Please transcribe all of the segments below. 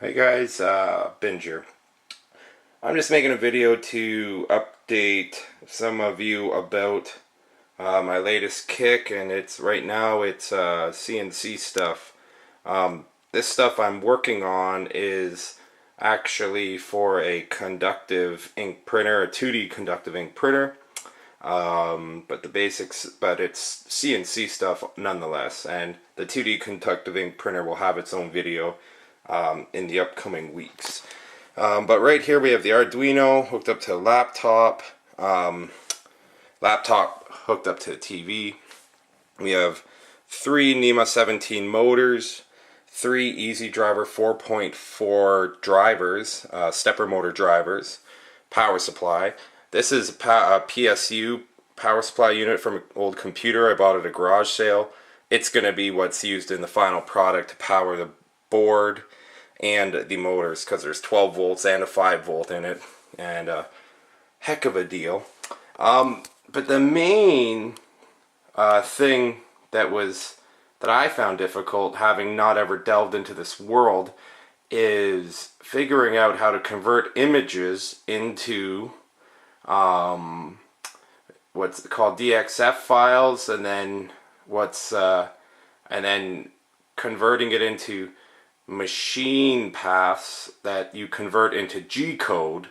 Hey guys, Binger. I'm just making a video to update some of you about my latest kick, and it's right now it's CNC stuff. This stuff I'm working on is actually for a conductive ink printer, a 2D conductive ink printer. But it's CNC stuff nonetheless, and the 2D conductive ink printer will have its own video in the upcoming weeks. But right here we have the Arduino hooked up to a laptop, laptop hooked up to a TV. We have 3 NEMA 17 motors, 3 Easy Driver 4.4 drivers, stepper motor drivers, power supply. This is a PSU power supply unit from an old computer I bought at a garage sale. It's going to be what's used in the final product to power the board and the motors, because there's 12 volts and a 5 volt in it, and a heck of a deal. But the main thing that I found difficult, having not ever delved into this world, is figuring out how to convert images into what's called DXF files, and then converting it into machine paths that you convert into G code.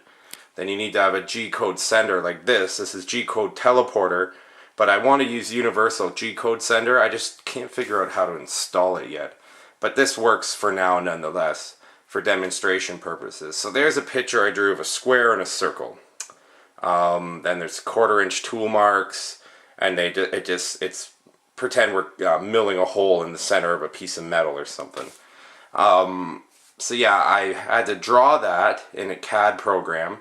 Then you need to have a G code sender like this. This is G code teleporter, but I want to use universal G code sender. I just can't figure out how to install it yet. But this works for now nonetheless, for demonstration purposes. So there's a picture I drew of a square and a circle. Then there's 1/4 inch tool marks, and it's pretend we're milling a hole in the center of a piece of metal or something. So yeah, I had to draw that in a CAD program,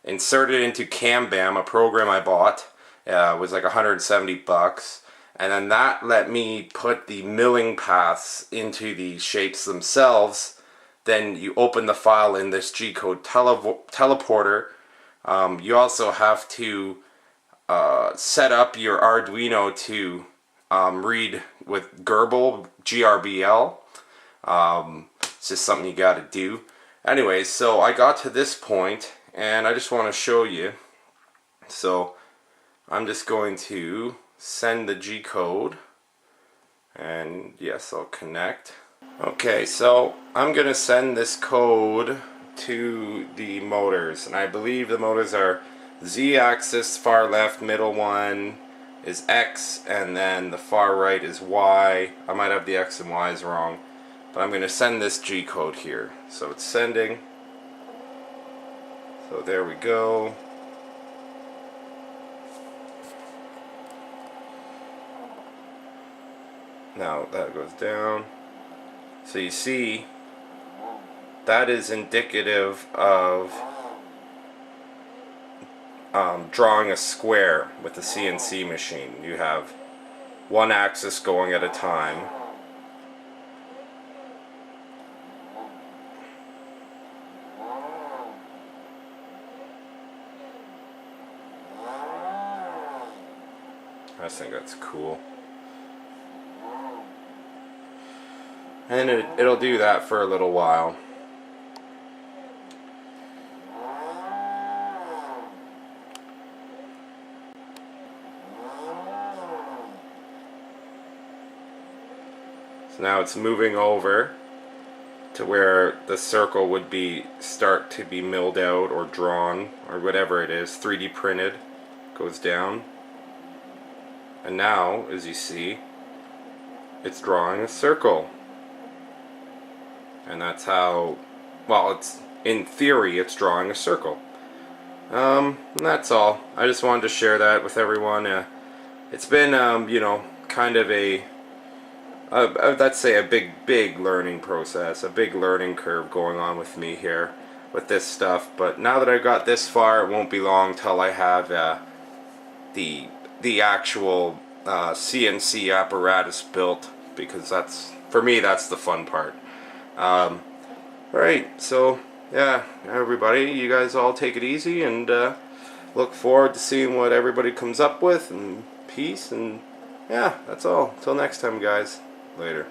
insert it into CamBam, a program I bought. It was like $170, and then that let me put the milling paths into the shapes themselves. Then you open the file in this G code teleporter. You also have to set up your Arduino to read with Gerbil, GRBL. It's just something you gotta do. Anyways, so I got to this point, and I just want to show you. So I'm just going to send the G code, and yes, I'll connect. Okay, so I'm gonna send this code to the motors, and I believe the motors are Z-axis, far left, middle one is X, and then the far right is Y. I might have the X and Y's wrong, but I'm going to send this G code here. So it's sending. So there we go. Now that goes down. So you see, that is indicative of drawing a square with the CNC machine. You have one axis going at a time. I think that's cool. And it'll do that for a little while. So now it's moving over to where the circle would start to be milled out or drawn or whatever it is, 3D printed. Goes down. And now, as you see, it's drawing a circle. And that's how, well, it's in theory it's drawing a circle. And that's all. I just wanted to share that with everyone. It's been you know, kind of let's say a big learning process, a big learning curve going on with me here with this stuff. But now that I got this far, it won't be long till I have the actual CNC apparatus built, because that's, for me, that's the fun part. Right, so yeah, everybody, you guys all take it easy, and look forward to seeing what everybody comes up with, and peace, and yeah, that's all. Till next time, guys. Later.